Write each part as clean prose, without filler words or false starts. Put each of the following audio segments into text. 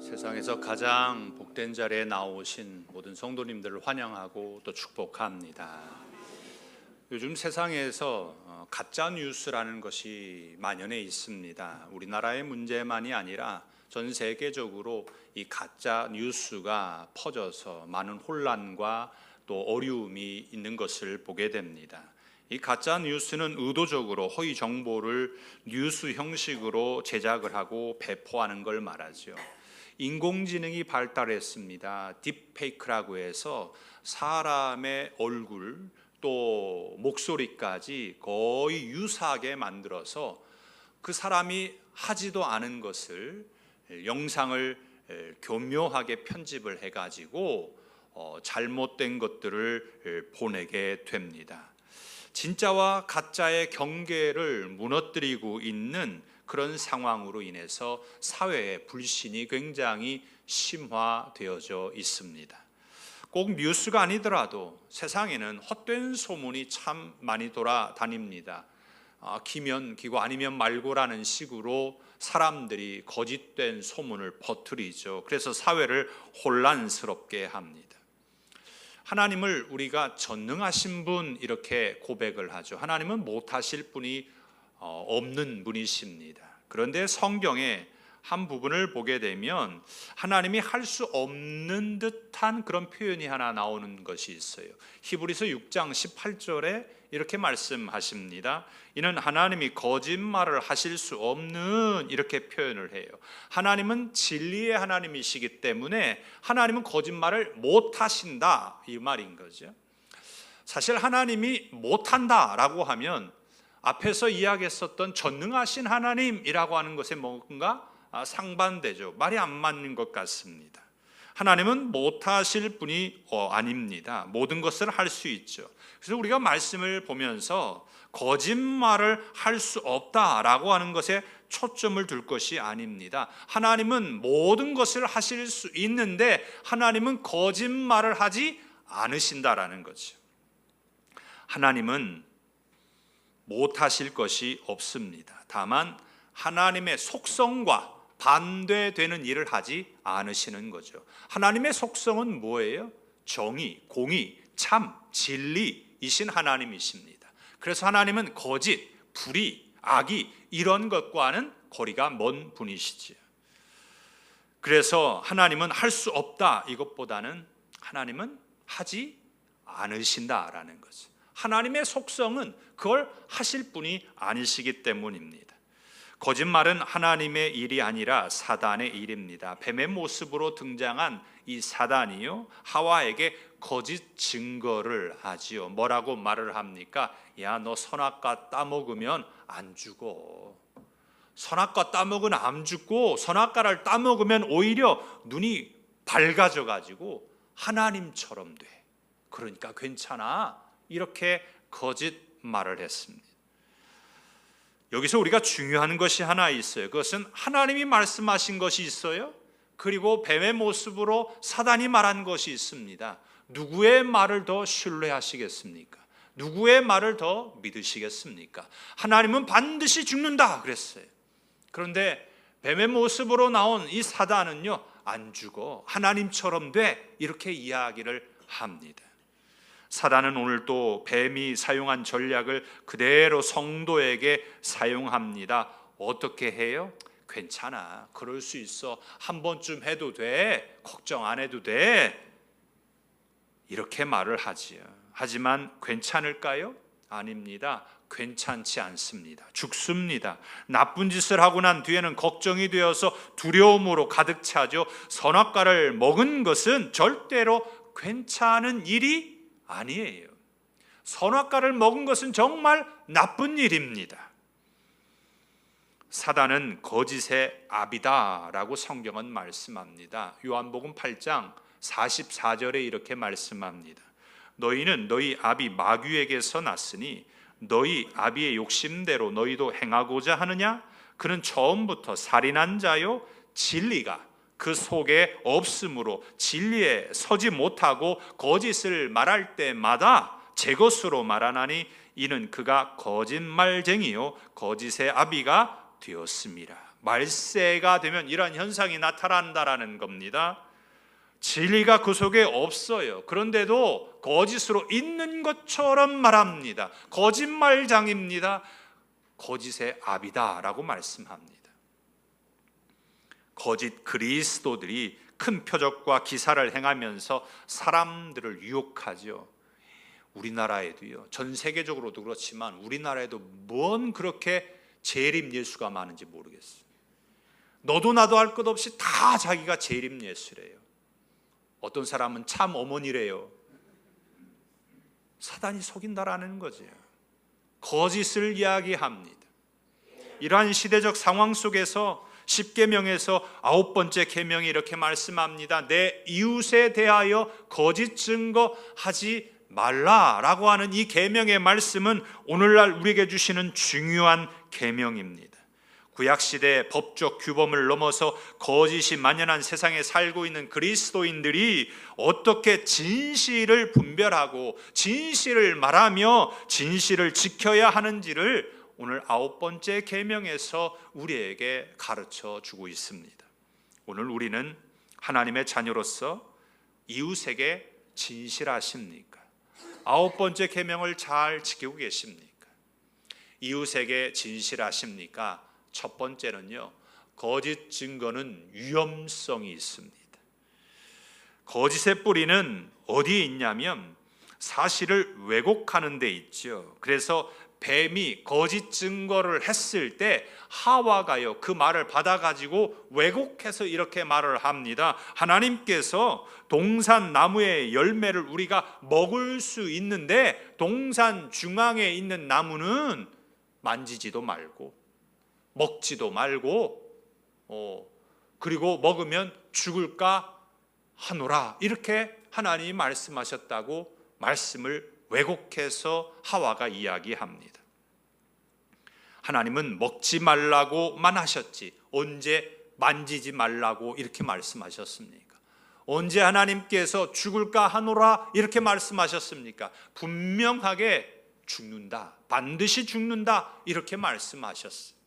세상에서 가장 복된 자리에 나오신 모든 성도님들을 환영하고 또 축복합니다. 요즘 세상에서 가짜 뉴스라는 것이 만연해 있습니다. 우리나라의 문제만이 아니라 전 세계적으로 이 가짜 뉴스가 퍼져서 많은 혼란과 또 어려움이 있는 것을 보게 됩니다. 이 가짜 뉴스는 의도적으로 허위 정보를 뉴스 형식으로 제작을 하고 배포하는 걸 말하죠. 인공지능이 발달했습니다. 딥페이크라고 해서 사람의 얼굴 또 목소리까지 거의 유사하게 만들어서 그 사람이 하지도 않은 것을 영상을 교묘하게 편집을 해가지고 잘못된 것들을 보내게 됩니다. 진짜와 가짜의 경계를 무너뜨리고 있는 그런 상황으로 인해서 사회의 불신이 굉장히 심화되어져 있습니다. 꼭 뉴스가 아니더라도 세상에는 헛된 소문이 참 많이 돌아다닙니다. 기면 기고 아니면 말고라는 식으로 사람들이 거짓된 소문을 퍼뜨리죠. 그래서 사회를 혼란스럽게 합니다. 하나님을 우리가 전능하신 분 이렇게 고백을 하죠. 하나님은 못하실 분이 없는 분이십니다. 그런데 성경에 한 부분을 보게 되면 하나님이 할 수 없는 듯한 그런 표현이 하나 나오는 것이 있어요. 히브리서 6장 18절에 이렇게 말씀하십니다. 이는 하나님이 거짓말을 하실 수 없는, 이렇게 표현을 해요. 하나님은 진리의 하나님이시기 때문에 하나님은 거짓말을 못하신다, 이 말인 거죠. 사실 하나님이 못한다라고 하면 앞에서 이야기했었던 전능하신 하나님이라고 하는 것에 뭔가 상반되죠. 말이 안 맞는 것 같습니다. 하나님은 못하실 분이 아닙니다. 모든 것을 할 수 있죠. 그래서 우리가 말씀을 보면서 거짓말을 할 수 없다라고 하는 것에 초점을 둘 것이 아닙니다. 하나님은 모든 것을 하실 수 있는데 하나님은 거짓말을 하지 않으신다라는 거죠. 하나님은 못하실 것이 없습니다. 다만 하나님의 속성과 반대되는 일을 하지 않으시는 거죠. 하나님의 속성은 뭐예요? 정의, 공의, 참, 진리이신 하나님이십니다. 그래서 하나님은 거짓, 불의, 악의 이런 것과는 거리가 먼 분이시지요. 그래서 하나님은 할 수 없다 이것보다는 하나님은 하지 않으신다라는 거죠. 하나님의 속성은 그걸 하실 분이 아니시기 때문입니다. 거짓말은 하나님의 일이 아니라 사단의 일입니다. 뱀의 모습으로 등장한 이 사단이요, 하와에게 거짓 증거를 하지요. 뭐라고 말을 합니까? 야, 너 선악과 따먹으면 안 죽어. 선악과 따먹으면 안 죽고, 선악과를 따먹으면 오히려 눈이 밝아져 가지고 하나님처럼 돼. 그러니까 괜찮아. 이렇게 거짓말을 했습니다. 여기서 우리가 중요한 것이 하나 있어요. 그것은 하나님이 말씀하신 것이 있어요. 그리고 뱀의 모습으로 사단이 말한 것이 있습니다. 누구의 말을 더 신뢰하시겠습니까? 누구의 말을 더 믿으시겠습니까? 하나님은 반드시 죽는다 그랬어요. 그런데 뱀의 모습으로 나온 이 사단은요, 안 죽어. 하나님처럼 돼. 이렇게 이야기를 합니다. 사단은 오늘 또 뱀이 사용한 전략을 그대로 성도에게 사용합니다. 어떻게 해요? 괜찮아, 그럴 수 있어, 한 번쯤 해도 돼, 걱정 안 해도 돼, 이렇게 말을 하지요. 하지만 괜찮을까요? 아닙니다. 괜찮지 않습니다. 죽습니다. 나쁜 짓을 하고 난 뒤에는 걱정이 되어서 두려움으로 가득 차죠. 선악과를 먹은 것은 절대로 괜찮은 일이 아니에요. 선악과를 먹은 것은 정말 나쁜 일입니다. 사단은 거짓의 아비다라고 성경은 말씀합니다. 요한복음 8장 44절에 이렇게 말씀합니다. 너희는 너희 아비 마귀에게서 났으니 너희 아비의 욕심대로 너희도 행하고자 하느냐? 그는 처음부터 살인한 자요, 진리가 그 속에 없으므로 진리에 서지 못하고 거짓을 말할 때마다 제 것으로 말하나니 이는 그가 거짓말쟁이요 거짓의 아비가 되었습니다. 말세가 되면 이러한 현상이 나타난다라는 겁니다. 진리가 그 속에 없어요. 그런데도 거짓으로 있는 것처럼 말합니다. 거짓말장입니다. 거짓의 아비다라고 말씀합니다. 거짓 그리스도들이 큰 표적과 기사를 행하면서 사람들을 유혹하죠. 우리나라에도요, 전 세계적으로도 그렇지만 우리나라에도 뭔 그렇게 재림 예수가 많은지 모르겠어요. 너도 나도 할 것 없이 다 자기가 재림 예수래요. 어떤 사람은 참 어머니래요. 사단이 속인다라는 거죠. 거짓을 이야기합니다. 이러한 시대적 상황 속에서 10계명에서 9번째 계명이 이렇게 말씀합니다. 내 이웃에 대하여 거짓 증거하지 말라라고 하는 이 계명의 말씀은 오늘날 우리에게 주시는 중요한 계명입니다. 구약시대 법적 규범을 넘어서 거짓이 만연한 세상에 살고 있는 그리스도인들이 어떻게 진실을 분별하고 진실을 말하며 진실을 지켜야 하는지를 오늘 9번째 계명에서 우리에게 가르쳐 주고 있습니다. 오늘 우리는 하나님의 자녀로서 이웃에게 진실하십니까? 9번째 계명을 잘 지키고 계십니까? 이웃에게 진실하십니까? 첫 번째는요, 거짓 증거는 위험성이 있습니다. 거짓의 뿌리는 어디에 있냐면 사실을 왜곡하는 데 있죠. 그래서 뱀이 거짓 증거를 했을 때 하와가요, 그 말을 받아가지고 왜곡해서 이렇게 말을 합니다. 하나님께서 동산 나무의 열매를 우리가 먹을 수 있는데 동산 중앙에 있는 나무는 만지지도 말고 먹지도 말고 그리고 먹으면 죽을까 하노라, 이렇게 하나님이 말씀하셨다고 말씀을 왜곡해서 하와가 이야기합니다. 하나님은 먹지 말라고만 하셨지 언제 만지지 말라고 이렇게 말씀하셨습니까? 언제 하나님께서 죽을까 하노라 이렇게 말씀하셨습니까? 분명하게 죽는다, 반드시 죽는다 이렇게 말씀하셨어요.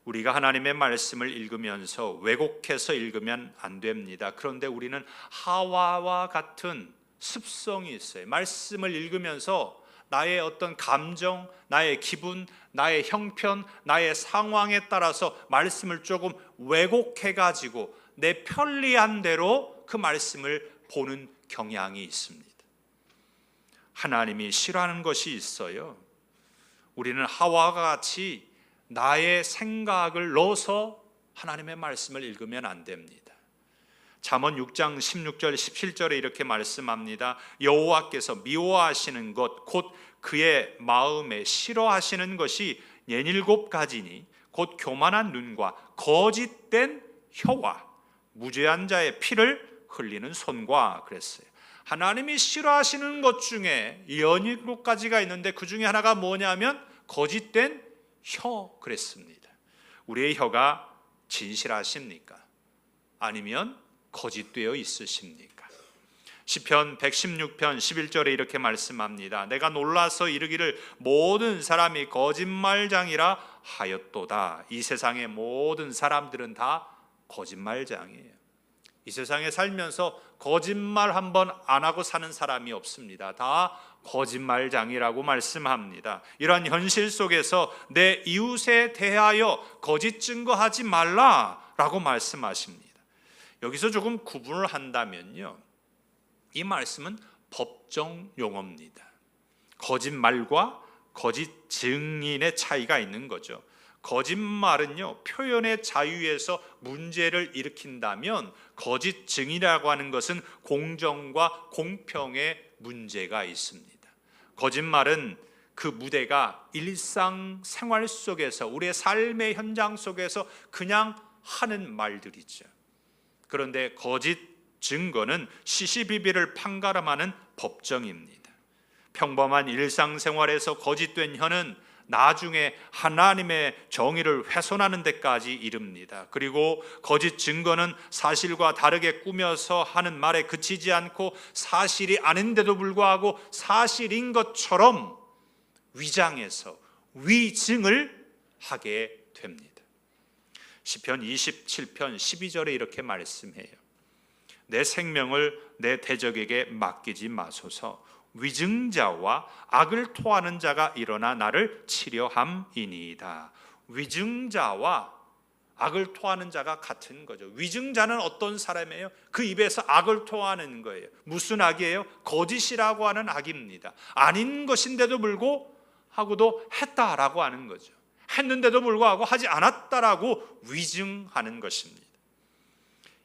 우리가 하나님의 말씀을 읽으면서 왜곡해서 읽으면 안 됩니다. 그런데 우리는 하와와 같은 습성이 있어요. 말씀을 읽으면서 나의 어떤 감정, 나의 기분, 나의 형편, 나의 상황에 따라서 말씀을 조금 왜곡해가지고 내 편리한 대로 그 말씀을 보는 경향이 있습니다. 하나님이 싫어하는 것이 있어요. 우리는 하와와 같이 나의 생각을 넣어서 하나님의 말씀을 읽으면 안 됩니다. 잠언 6장 16절 17절에 이렇게 말씀합니다. 여호와께서 미워하시는 것 곧 그의 마음에 싫어하시는 것이 17가지니 곧 교만한 눈과 거짓된 혀와 무죄한 자의 피를 흘리는 손과 그랬어요. 하나님이 싫어하시는 것 중에 17가지가 있는데 그 중에 하나가 뭐냐면 거짓된 혀 그랬습니다. 우리의 혀가 진실하십니까? 아니면 거짓되어 있으십니까? 시편 116편 11절에 이렇게 말씀합니다. 내가 놀라서 이르기를 모든 사람이 거짓말장이라 하였도다. 이 세상의 모든 사람들은 다 거짓말장이에요. 이 세상에 살면서 거짓말 한번 안 하고 사는 사람이 없습니다. 다 거짓말장이라고 말씀합니다. 이러한 현실 속에서 내 이웃에 대하여 거짓 증거하지 말라라고 말씀하십니다. 여기서 조금 구분을 한다면요, 이 말씀은 법정 용어입니다. 거짓말과 거짓 증인의 차이가 있는 거죠. 거짓말은요, 표현의 자유에서 문제를 일으킨다면 거짓 증이라고 하는 것은 공정과 공평의 문제가 있습니다. 거짓말은 그 무대가 일상생활 속에서 우리의 삶의 현장 속에서 그냥 하는 말들이죠. 그런데 거짓 증거는 시시비비를 판가름하는 법정입니다. 평범한 일상생활에서 거짓된 혀는 나중에 하나님의 정의를 훼손하는 데까지 이릅니다. 그리고 거짓 증거는 사실과 다르게 꾸며서 하는 말에 그치지 않고 사실이 아닌데도 불구하고 사실인 것처럼 위장해서 위증을 하게 됩니다. 시편 27편 12절에 이렇게 말씀해요. 내 생명을 내 대적에게 맡기지 마소서. 위증자와 악을 토하는 자가 일어나 나를 치려함이니이다. 위증자와 악을 토하는 자가 같은 거죠. 위증자는 어떤 사람이에요? 그 입에서 악을 토하는 거예요. 무슨 악이에요? 거짓이라고 하는 악입니다. 아닌 것인데도 불구하고도 했다라고 하는 거죠. 했는데도 불구하고 하지 않았다라고 위증하는 것입니다.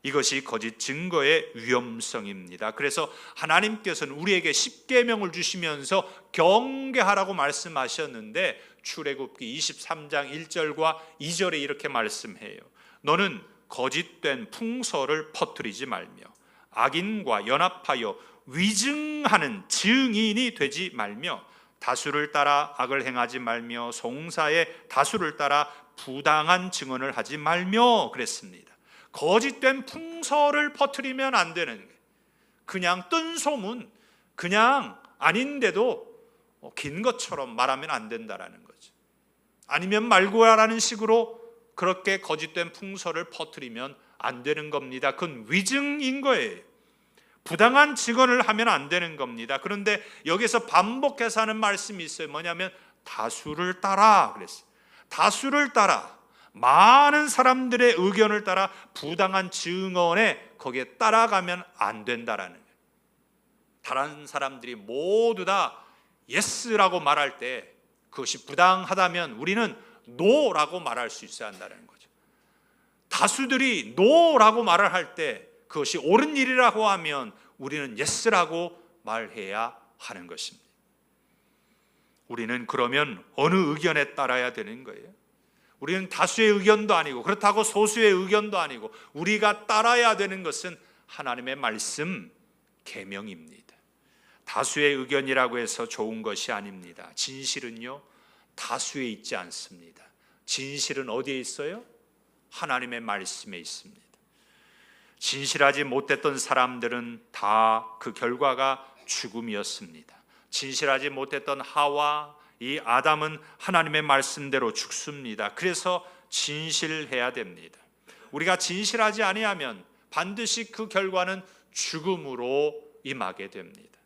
이것이 거짓 증거의 위험성입니다. 그래서 하나님께서는 우리에게 십계명을 주시면서 경계하라고 말씀하셨는데 출애굽기 23장 1절과 2절에 이렇게 말씀해요. 너는 거짓된 풍설을 퍼뜨리지 말며 악인과 연합하여 위증하는 증인이 되지 말며 다수를 따라 악을 행하지 말며 송사의 다수를 따라 부당한 증언을 하지 말며 그랬습니다. 거짓된 풍설을 퍼뜨리면 안 되는 거예요. 그냥 뜬 소문, 그냥 아닌데도 긴 것처럼 말하면 안 된다라는 거죠. 아니면 말고라는 식으로 그렇게 거짓된 풍설을 퍼뜨리면 안 되는 겁니다. 그건 위증인 거예요. 부당한 증언을 하면 안 되는 겁니다. 그런데 여기서 반복해서 하는 말씀이 있어요. 뭐냐면 다수를 따라 그랬어요. 다수를 따라, 많은 사람들의 의견을 따라 부당한 증언에 거기에 따라가면 안 된다라는 거예요. 다른 사람들이 모두 다 예스라고 말할 때 그것이 부당하다면 우리는 노라고 말할 수 있어야 한다는 거죠. 다수들이 노라고 말을 할 때 그것이 옳은 일이라고 하면 우리는 예스라고 말해야 하는 것입니다. 우리는 그러면 어느 의견에 따라야 되는 거예요? 우리는 다수의 의견도 아니고 그렇다고 소수의 의견도 아니고 우리가 따라야 되는 것은 하나님의 말씀 계명입니다. 다수의 의견이라고 해서 좋은 것이 아닙니다. 진실은요 다수에 있지 않습니다. 진실은 어디에 있어요? 하나님의 말씀에 있습니다. 진실하지 못했던 사람들은 다 그 결과가 죽음이었습니다. 진실하지 못했던 하와 이 아담은 하나님의 말씀대로 죽습니다. 그래서 진실해야 됩니다. 우리가 진실하지 아니하면 반드시 그 결과는 죽음으로 임하게 됩니다.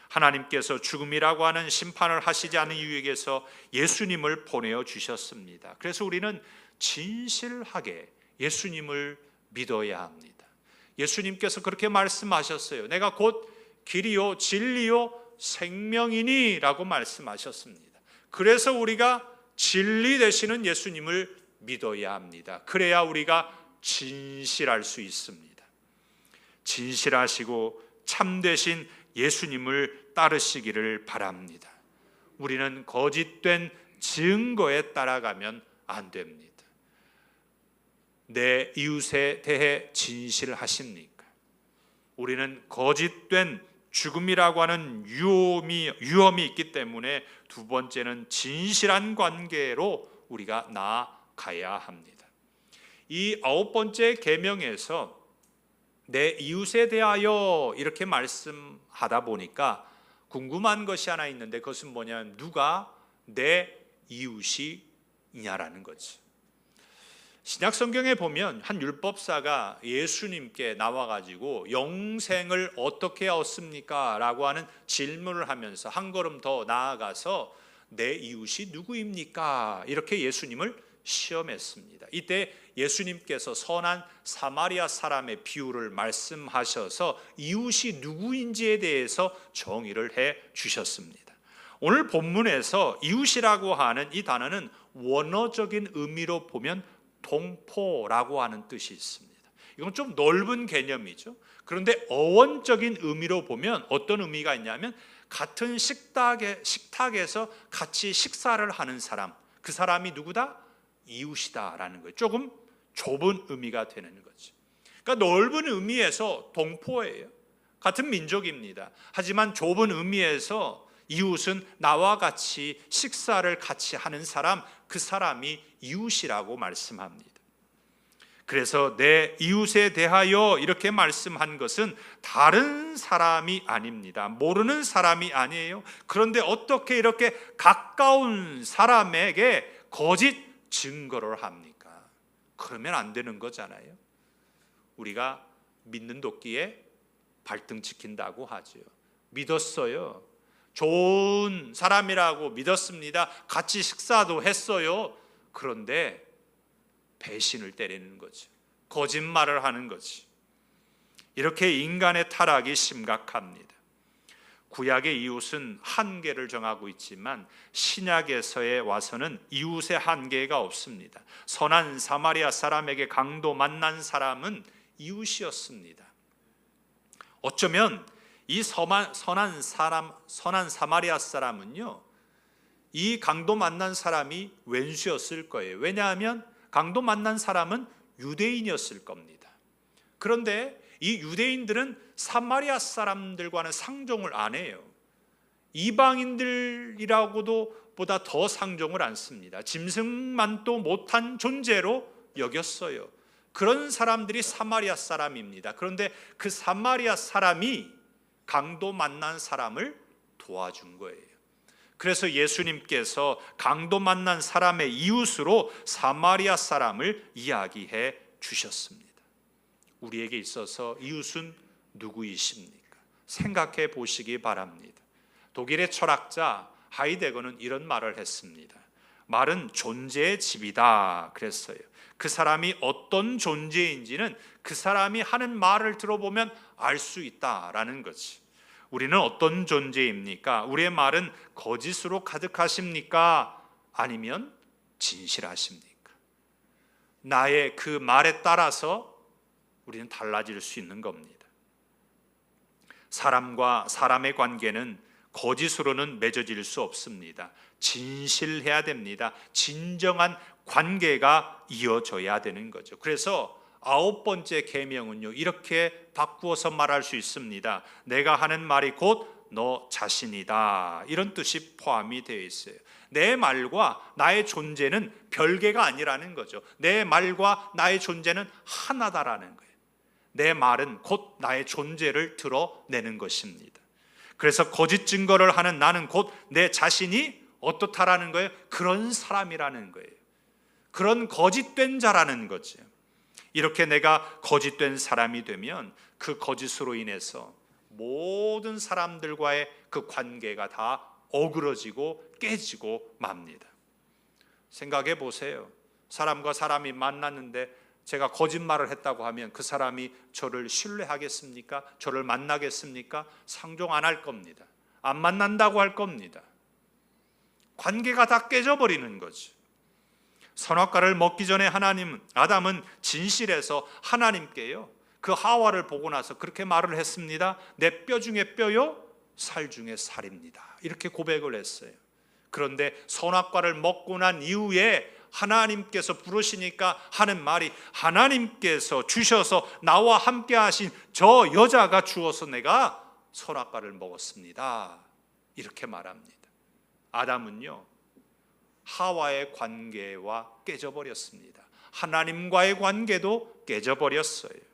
하나님께서 죽음이라고 하는 심판을 하시지 않은 이유에서 예수님을 보내어 주셨습니다. 그래서 우리는 진실하게 예수님을 믿어야 합니다. 예수님께서 그렇게 말씀하셨어요. 내가 곧 길이요 진리요 생명이니 라고 말씀하셨습니다. 그래서 우리가 진리 되시는 예수님을 믿어야 합니다. 그래야 우리가 진실할 수 있습니다. 진실하시고 참되신 예수님을 따르시기를 바랍니다. 우리는 거짓된 증거에 따라가면 안 됩니다. 내 이웃에 대해 진실하십니까? 우리는 거짓된 죽음이라고 하는 위험이 있기 때문에 두 번째는 진실한 관계로 우리가 나아가야 합니다. 이 9번째 계명에서 내 이웃에 대하여 이렇게 말씀하다 보니까 궁금한 것이 하나 있는데 그것은 뭐냐면 누가 내 이웃이냐라는 거죠. 신약 성경에 보면 한 율법사가 예수님께 나와가지고 영생을 어떻게 얻습니까? 라고 하는 질문을 하면서 한 걸음 더 나아가서 내 이웃이 누구입니까? 이렇게 예수님을 시험했습니다. 이때 예수님께서 선한 사마리아 사람의 비유를 말씀하셔서 이웃이 누구인지에 대해서 정의를 해 주셨습니다. 오늘 본문에서 이웃이라고 하는 이 단어는 원어적인 의미로 보면 동포라고 하는 뜻이 있습니다. 이건 좀 넓은 개념이죠. 그런데 어원적인 의미로 보면 어떤 의미가 있냐면 같은 식탁에서 같이 식사를 하는 사람, 그 사람이 누구다? 이웃이다라는 거예요. 조금 좁은 의미가 되는 거죠. 그러니까 넓은 의미에서 동포예요. 같은 민족입니다. 하지만 좁은 의미에서 이웃은 나와 같이 식사를 같이 하는 사람, 그 사람이 이웃이라고 말씀합니다. 그래서 내 이웃에 대하여 이렇게 말씀한 것은 다른 사람이 아닙니다. 모르는 사람이 아니에요. 그런데 어떻게 이렇게 가까운 사람에게 거짓 증거를 합니까? 그러면 안 되는 거잖아요. 우리가 믿는 도끼에 발등 지킨다고 하죠. 믿었어요. 좋은 사람이라고 믿었습니다. 같이 식사도 했어요. 그런데 배신을 때리는 거죠. 거짓말을 하는 거지. 이렇게 인간의 타락이 심각합니다. 구약의 이웃은 한계를 정하고 있지만 신약에서에 와서는 이웃의 한계가 없습니다. 선한 사마리아 사람에게 강도 만난 사람은 이웃이었습니다. 어쩌면 이 선한 사마리아 사람은요, 이 강도 만난 사람이 왼수였을 거예요. 왜냐하면 강도 만난 사람은 유대인이었을 겁니다. 그런데 이 유대인들은 사마리아 사람들과는 상종을 안 해요. 이방인들이라고도 보다 더 상종을 안 씁니다. 짐승만도 못한 존재로 여겼어요. 그런 사람들이 사마리아 사람입니다. 그런데 그 사마리아 사람이 강도 만난 사람을 도와준 거예요. 그래서 예수님께서 강도 만난 사람의 이웃으로 사마리아 사람을 이야기해 주셨습니다. 우리에게 있어서 이웃은 누구이십니까? 생각해 보시기 바랍니다. 독일의 철학자 하이데거는 이런 말을 했습니다. 말은 존재의 집이다 그랬어요. 그 사람이 어떤 존재인지는 그 사람이 하는 말을 들어보면 알 수 있다라는 거지. 우리는 어떤 존재입니까? 우리의 말은 거짓으로 가득하십니까? 아니면 진실하십니까? 나의 그 말에 따라서 우리는 달라질 수 있는 겁니다. 사람과 사람의 관계는 거짓으로는 맺어질 수 없습니다. 진실해야 됩니다. 진정한 관계가 이어져야 되는 거죠. 그래서 9번째 계명은요, 이렇게 바꾸어서 말할 수 있습니다. 내가 하는 말이 곧 너 자신이다. 이런 뜻이 포함이 되어 있어요. 내 말과 나의 존재는 별개가 아니라는 거죠. 내 말과 나의 존재는 하나다라는 거예요. 내 말은 곧 나의 존재를 드러내는 것입니다. 그래서 거짓 증거를 하는 나는 곧 내 자신이 어떻다라는 거예요? 그런 사람이라는 거예요. 그런 거짓된 자라는 거죠. 이렇게 내가 거짓된 사람이 되면 그 거짓으로 인해서 모든 사람들과의 그 관계가 다 어그러지고 깨지고 맙니다. 생각해 보세요. 사람과 사람이 만났는데 제가 거짓말을 했다고 하면 그 사람이 저를 신뢰하겠습니까? 저를 만나겠습니까? 상종 안 할 겁니다. 안 만난다고 할 겁니다. 관계가 다 깨져버리는 거죠. 선악과를 먹기 전에 아담은 진실해서 하나님께요, 그 하와를 보고 나서 그렇게 말을 했습니다. 내 뼈 중에 뼈요, 살 중에 살입니다. 이렇게 고백을 했어요. 그런데 선악과를 먹고 난 이후에 하나님께서 부르시니까 하는 말이, 하나님께서 주셔서 나와 함께 하신 저 여자가 주어서 내가 선악과를 먹었습니다. 이렇게 말합니다. 아담은요, 하와의 관계와 깨져버렸습니다. 하나님과의 관계도 깨져버렸어요.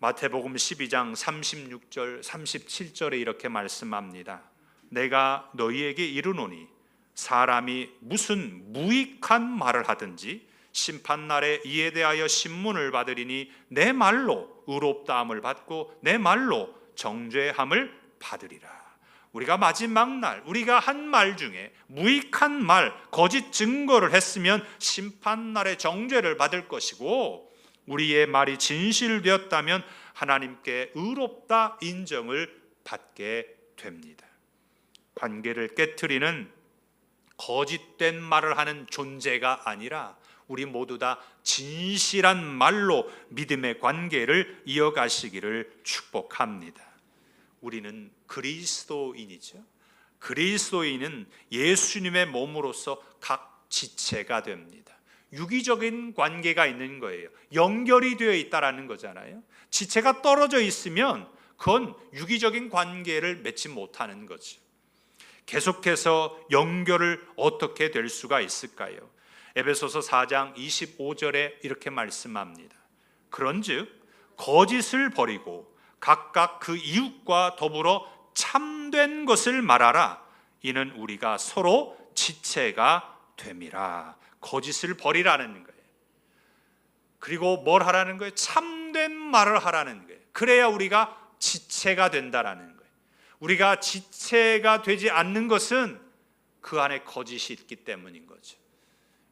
마태복음 12장 36절 37절에 이렇게 말씀합니다. 내가 너희에게 이르노니 사람이 무슨 무익한 말을 하든지 심판날에 이에 대하여 신문을 받으리니 내 말로 의롭다함을 받고 내 말로 정죄함을 받으리라. 우리가 마지막 날 우리가 한 말 중에 무익한 말, 거짓 증거를 했으면 심판날에 정죄를 받을 것이고, 우리의 말이 진실되었다면 하나님께 의롭다 인정을 받게 됩니다. 관계를 깨트리는 거짓된 말을 하는 존재가 아니라 우리 모두 다 진실한 말로 믿음의 관계를 이어가시기를 축복합니다. 우리는 그리스도인이죠. 그리스도인은 예수님의 몸으로서 각 지체가 됩니다. 유기적인 관계가 있는 거예요. 연결이 되어 있다라는 거잖아요. 지체가 떨어져 있으면 그건 유기적인 관계를 맺지 못하는 거죠. 계속해서 연결을 어떻게 될 수가 있을까요? 에베소서 4장 25절에 이렇게 말씀합니다. 그런즉 거짓을 버리고 각각 그 이웃과 더불어 참된 것을 말하라. 이는 우리가 서로 지체가 됨이라. 거짓을 버리라는 거예요. 그리고 뭘 하라는 거예요? 참된 말을 하라는 거예요. 그래야 우리가 지체가 된다라는 거예요. 우리가 지체가 되지 않는 것은 그 안에 거짓이 있기 때문인 거죠.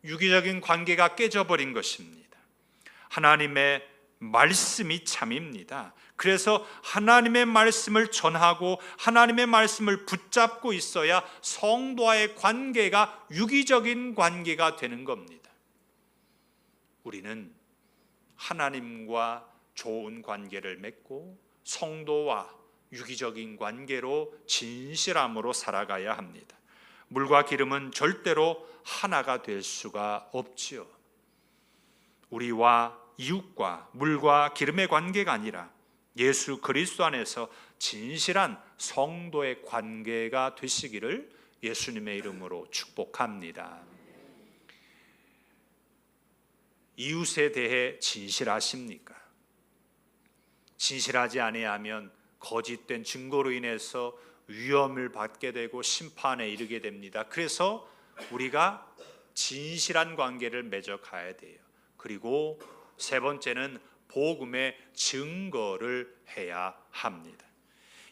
유기적인 관계가 깨져버린 것입니다. 하나님의 말씀이 참입니다. 그래서 하나님의 말씀을 전하고 하나님의 말씀을 붙잡고 있어야 성도와의 관계가 유기적인 관계가 되는 겁니다. 우리는 하나님과 좋은 관계를 맺고 성도와 유기적인 관계로 진실함으로 살아가야 합니다. 물과 기름은 절대로 하나가 될 수가 없지요. 우리와 이웃과 물과 기름의 관계가 아니라 예수 그리스도 안에서 진실한 성도의 관계가 되시기를 예수님의 이름으로 축복합니다. 이웃에 대해 진실하십니까? 진실하지 아니하면 거짓된 증거로 인해서 위험을 받게 되고 심판에 이르게 됩니다. 그래서 우리가 진실한 관계를 맺어 가야 돼요. 그리고 세 번째는 복음의 증거를 해야 합니다.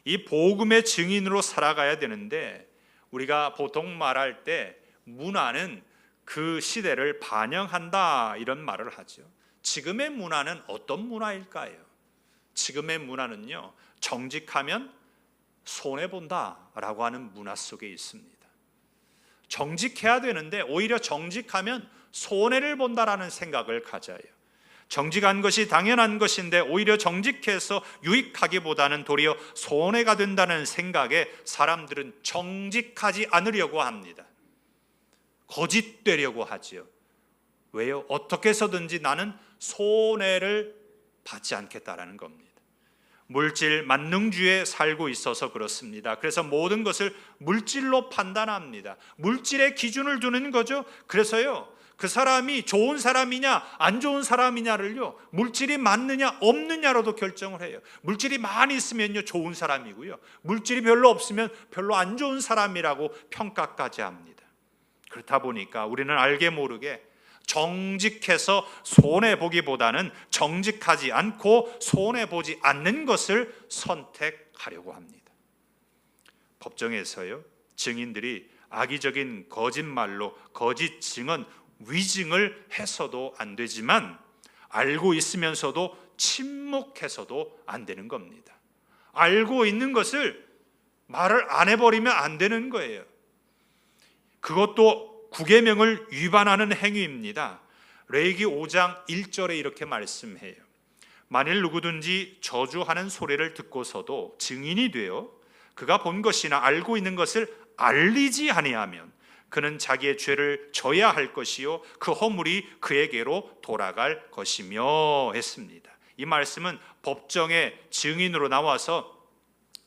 이 복음의 증인으로 살아가야 되는데 우리가 보통 말할 때 문화는 그 시대를 반영한다 이런 말을 하죠. 지금의 문화는 어떤 문화일까요? 지금의 문화는요, 정직하면 손해본다라고 하는 문화 속에 있습니다. 정직해야 되는데 오히려 정직하면 손해를 본다라는 생각을 가져요. 정직한 것이 당연한 것인데 오히려 정직해서 유익하기보다는 도리어 손해가 된다는 생각에 사람들은 정직하지 않으려고 합니다. 거짓되려고 하지요. 왜요? 어떻게 해서든지 나는 손해를 받지 않겠다라는 겁니다. 물질 만능주의에 살고 있어서 그렇습니다. 그래서 모든 것을 물질로 판단합니다. 물질의 기준을 두는 거죠. 그래서요, 그 사람이 좋은 사람이냐 안 좋은 사람이냐를요, 물질이 많느냐 없느냐로도 결정을 해요. 물질이 많이 있으면요 좋은 사람이고요, 물질이 별로 없으면 별로 안 좋은 사람이라고 평가까지 합니다. 그렇다 보니까 우리는 알게 모르게 정직해서 손해보기보다는 정직하지 않고 손해보지 않는 것을 선택하려고 합니다. 법정에서요, 증인들이 악의적인 거짓말로 거짓 증언, 위증을 해서도 안 되지만 알고 있으면서도 침묵해서도 안 되는 겁니다. 알고 있는 것을 말을 안 해버리면 안 되는 거예요. 그것도 구계명을 위반하는 행위입니다. 레위기 5장 1절에 이렇게 말씀해요. 만일 누구든지 저주하는 소리를 듣고서도 증인이 되어 그가 본 것이나 알고 있는 것을 알리지 아니하면 그는 자기의 죄를 져야 할 것이요 그 허물이 그에게로 돌아갈 것이며 했습니다. 이 말씀은 법정의 증인으로 나와서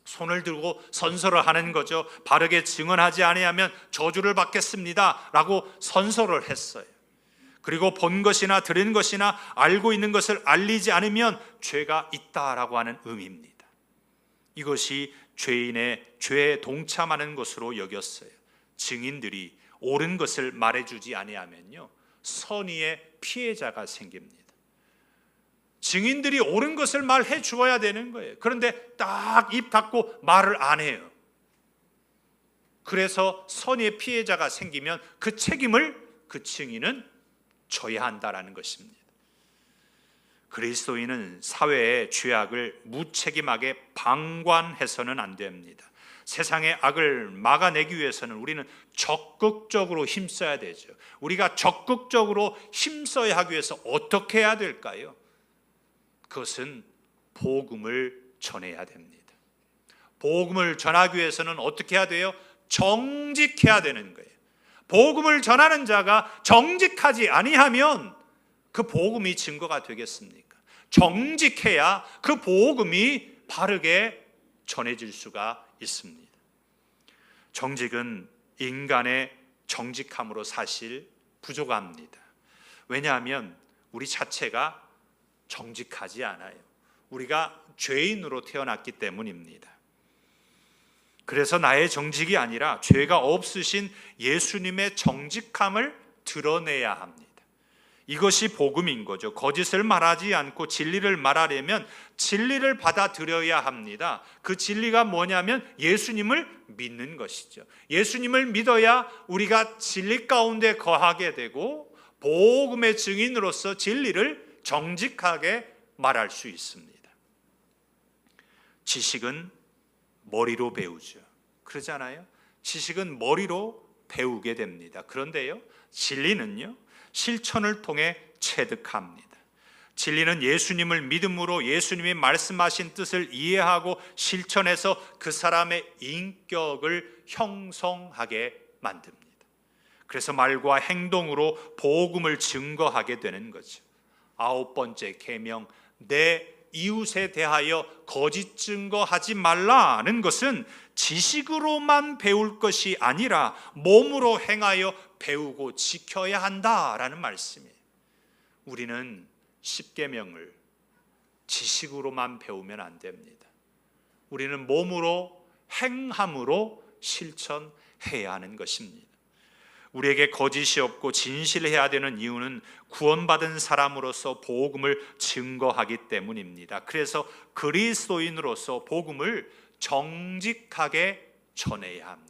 손을 들고 선서를 하는 거죠. 바르게 증언하지 아니하면 저주를 받겠습니다 라고 선서를 했어요. 그리고 본 것이나 들은 것이나 알고 있는 것을 알리지 않으면 죄가 있다라고 하는 의미입니다. 이것이 죄인의 죄에 동참하는 것으로 여겼어요. 증인들이 옳은 것을 말해주지 아니하면요 선의의 피해자가 생깁니다. 증인들이 옳은 것을 말해 주어야 되는 거예요. 그런데 딱 입 닫고 말을 안 해요. 그래서 선의의 피해자가 생기면 그 책임을 그 증인은 져야 한다라는 것입니다. 그리스도인은 사회의 죄악을 무책임하게 방관해서는 안 됩니다. 세상의 악을 막아내기 위해서는 우리는 적극적으로 힘써야 되죠. 우리가 적극적으로 힘써야 하기 위해서 어떻게 해야 될까요? 그것은 복음을 전해야 됩니다. 복음을 전하기 위해서는 어떻게 해야 돼요? 정직해야 되는 거예요. 복음을 전하는 자가 정직하지 아니하면 그 복음이 증거가 되겠습니까? 정직해야 그 복음이 바르게 전해질 수가 있습니다. 정직은 인간의 정직함으로 사실 부족합니다. 왜냐하면 우리 자체가 정직하지 않아요. 우리가 죄인으로 태어났기 때문입니다. 그래서 나의 정직이 아니라 죄가 없으신 예수님의 정직함을 드러내야 합니다. 이것이 복음인 거죠. 거짓을 말하지 않고 진리를 말하려면 진리를 받아들여야 합니다. 그 진리가 뭐냐면 예수님을 믿는 것이죠. 예수님을 믿어야 우리가 진리 가운데 거하게 되고 복음의 증인으로서 진리를 정직하게 말할 수 있습니다. 지식은 머리로 배우죠. 그러잖아요. 지식은 머리로 배우게 됩니다. 그런데요, 진리는요, 실천을 통해 체득합니다. 진리는 예수님을 믿음으로 예수님이 말씀하신 뜻을 이해하고 실천해서 그 사람의 인격을 형성하게 만듭니다. 그래서 말과 행동으로 복음을 증거하게 되는 거죠. 9번째 계명, 내 이웃에 대하여 거짓 증거하지 말라는 것은 지식으로만 배울 것이 아니라 몸으로 행하여 배우고 지켜야 한다라는 말씀이에요. 우리는 십계명을 지식으로만 배우면 안 됩니다. 우리는 몸으로 행함으로 실천해야 하는 것입니다. 우리에게 거짓이 없고 진실해야 되는 이유는 구원받은 사람으로서 복음을 증거하기 때문입니다. 그래서 그리스도인으로서 복음을 정직하게 전해야 합니다.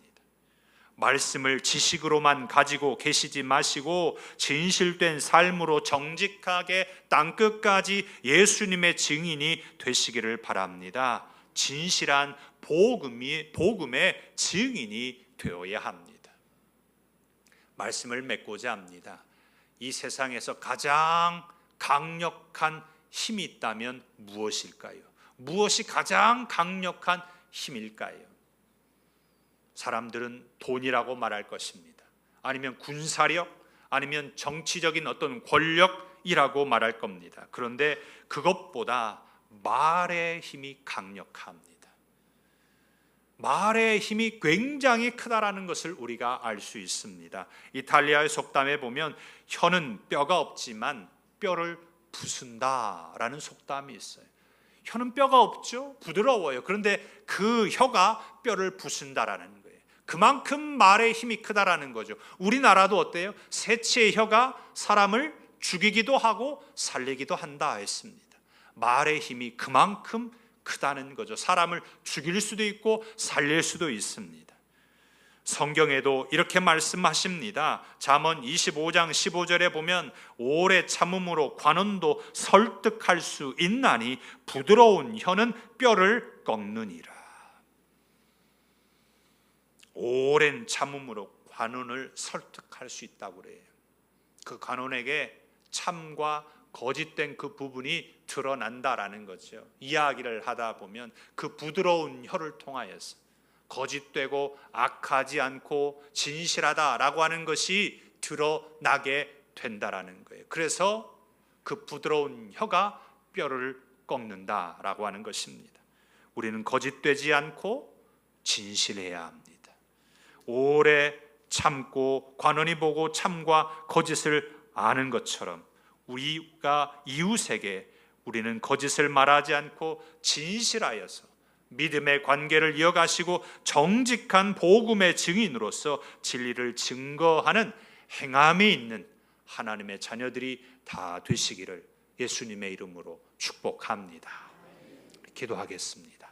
말씀을 지식으로만 가지고 계시지 마시고 진실된 삶으로 정직하게 땅끝까지 예수님의 증인이 되시기를 바랍니다. 진실한 복음의 증인이 되어야 합니다. 말씀을 맺고자 합니다. 이 세상에서 가장 강력한 힘이 있다면 무엇일까요? 무엇이 가장 강력한 힘일까요? 사람들은 돈이라고 말할 것입니다. 아니면 군사력, 아니면 정치적인 어떤 권력이라고 말할 겁니다. 그런데 그것보다 말의 힘이 강력합니다. 말의 힘이 굉장히 크다라는 것을 우리가 알 수 있습니다. 이탈리아의 속담에 보면 혀는 뼈가 없지만 뼈를 부순다라는 속담이 있어요. 혀는 뼈가 없죠? 부드러워요. 그런데 그 혀가 뼈를 부순다라는 거예요. 그만큼 말의 힘이 크다라는 거죠. 우리나라도 어때요? 새치의 혀가 사람을 죽이기도 하고 살리기도 한다 했습니다. 말의 힘이 그만큼 크다는 거죠. 사람을 죽일 수도 있고 살릴 수도 있습니다. 성경에도 이렇게 말씀하십니다. 잠언 25장 15절에 보면 오래 참음으로 관원도 설득할 수 있나니 부드러운 혀는 뼈를 꺾느니라. 오랜 참음으로 관원을 설득할 수 있다고 그래요. 그 관원에게 참과 거짓된 그 부분이 드러난다라는 거죠. 이야기를 하다 보면 그 부드러운 혀를 통하여서 거짓되고 악하지 않고 진실하다라고 하는 것이 드러나게 된다라는 거예요. 그래서 그 부드러운 혀가 뼈를 꺾는다라고 하는 것입니다. 우리는 거짓되지 않고 진실해야 합니다. 오래 참고 관원이 보고 참과 거짓을 아는 것처럼 우리가 이웃에게 우리는 거짓을 말하지 않고 진실하여서 믿음의 관계를 이어가시고 정직한 복음의 증인으로서 진리를 증거하는 행함이 있는 하나님의 자녀들이 다 되시기를 예수님의 이름으로 축복합니다. 기도하겠습니다.